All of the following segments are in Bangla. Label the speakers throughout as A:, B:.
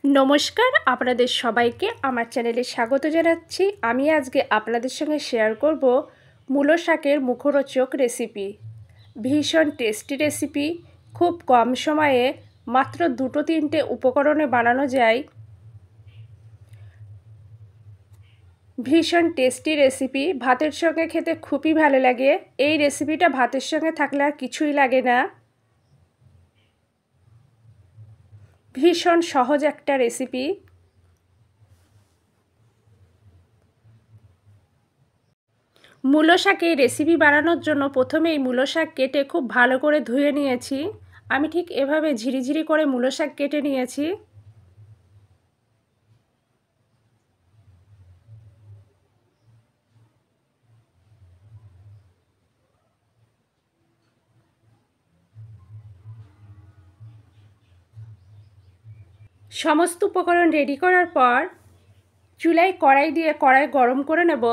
A: নমস্কার, আপনাদের সবাইকে আমার চ্যানেলে স্বাগত জানাচ্ছি। আমি আজকে আপনাদের সঙ্গে শেয়ার করব মূলো শাকের মুখরোচক রেসিপি। ভীষণ টেস্টি রেসিপি, খুব কম সময়ে মাত্র 2-3টে উপকরণে বানানো যায়। ভীষণ টেস্টি রেসিপি, ভাতের সঙ্গে খেতে খুবই ভালো লাগে। এই রেসিপিটা ভাতের সঙ্গে থাকলে আর কিছুই লাগে না। ভীষণ সহজ একটা রেসিপি। মূলো শাকের রেসিপি বানানোর জন্য প্রথমেই মূলো শাক কেটে খুব ভালো করে ধুয়ে নিয়েছি। আমি ঠিক এভাবে ঝিরিঝিরি করে মূলো শাক কেটে নিয়েছি। সমস্ত উপকরণ রেডি করার পর চুলায় কড়াই দিয়ে কড়াই গরম করে নেব।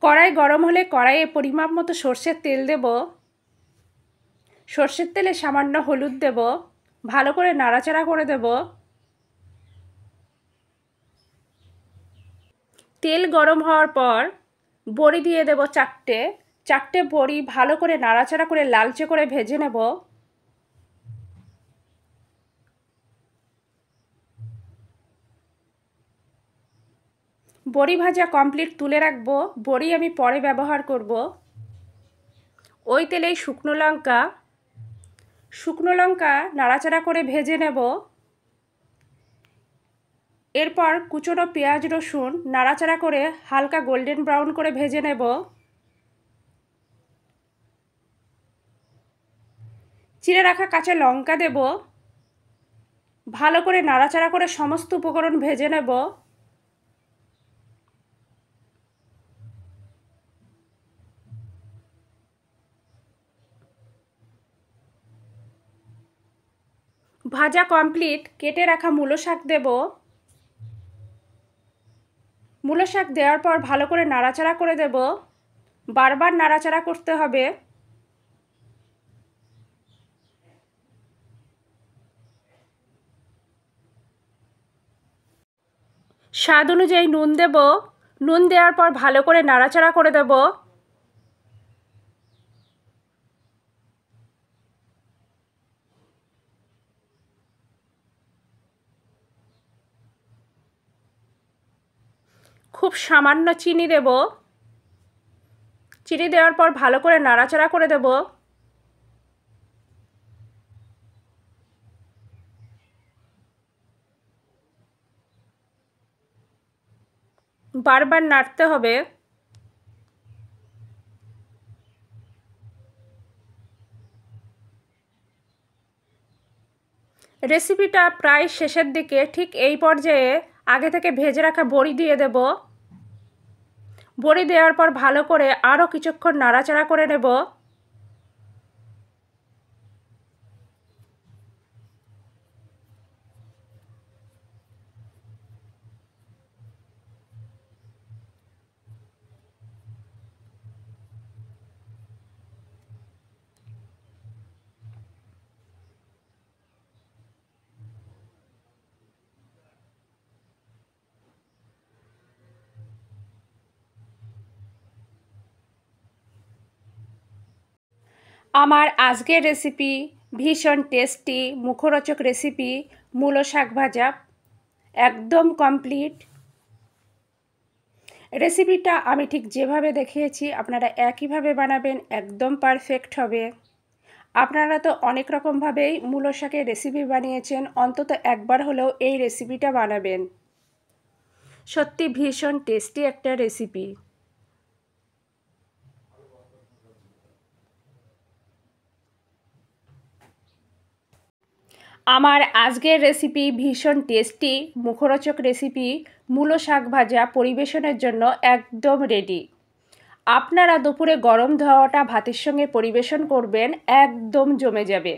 A: কড়াই গরম হলে কড়াইয়ে পরিমাপ মতো সর্ষের তেল দেব। সর্ষের তেলে সামান্য হলুদ দেব, ভালো করে নাড়াচাড়া করে দেব। তেল গরম হওয়ার পর বড়ি দিয়ে দেব চারটে বড়ি ভালো করে নাড়াচাড়া করে লালচে করে ভেজে নেব। বড়ি ভাজা কমপ্লিট তুলে রাখবো। বড়ি আমি পরে ব্যবহার করব। ওই তেলেই শুকনো লঙ্কা নাড়াচাড়া করে ভেজে নেব। এরপর কুচনো পেঁয়াজ রসুন নাড়াচাড়া করে হালকা গোল্ডেন ব্রাউন করে ভেজে নেব। চিড়ে রাখা কাঁচা লঙ্কা দেব। ভালো করে নাড়াচাড়া করে সমস্ত উপকরণ ভেজে নেব। ভাজা কমপ্লিট, কেটে রাখা মূলো শাক দেব। মূলো শাক দেওয়ার পর ভালো করে নাড়াচাড়া করে দেব। বারবার নাড়াচাড়া করতে হবে। স্বাদ অনুযায়ী নুন দেব। নুন দেওয়ার পর ভালো করে নাড়াচাড়া করে দেব। খুব সামান্য চিনি দেব। চিনি দেওয়ার পর ভালো করে নাড়াচাড়া করে দেব। বারবার নাড়তে হবে। রেসিপিটা প্রায় শেষের দিকে। ঠিক এই পর্যায়ে আগে থেকে ভেজে রাখা বড়ি দিয়ে দেব। বড়ি দেওয়ার পর ভালো করে আরও কিছুক্ষণ নাড়াচাড়া করে নেব। আমার আজকের রেসিপি ভীষণ টেস্টি মুখরোচক রেসিপি মূলো শাক ভাজা একদম কমপ্লিট। রেসিপিটা আমি ঠিক যেভাবে দেখিয়েছি আপনারা একইভাবে বানাবেন, একদম পারফেক্ট হবে। আপনারা তো অনেক রকমভাবেই মূলো শাকের রেসিপি বানিয়েছেন, অন্তত একবার হলেও এই রেসিপিটা বানাবেন। সত্যি ভীষণ টেস্টি একটা রেসিপি। আমার আজকের রেসিপি ভীষণ টেস্টি মুখরোচক রেসিপি মূলো শাক ভাজা পরিবেশনের জন্য একদম রেডি। আপনারা দুপুরে গরম ধোয়াটা ভাতের সঙ্গে পরিবেশন করবেন, একদম জমে যাবে।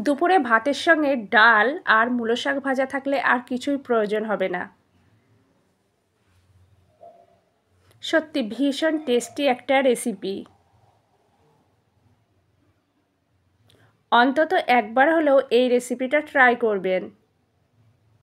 A: দুপুরে ভাতের সঙ্গে ডাল আর মূলো শাক ভাজা থাকলে আর কিছুই প্রয়োজন হবে না। সত্যি ভীষণ টেস্টি একটা রেসিপি। অন্তত একবার হলেও এই রেসিপিটা ট্রাই করবেন।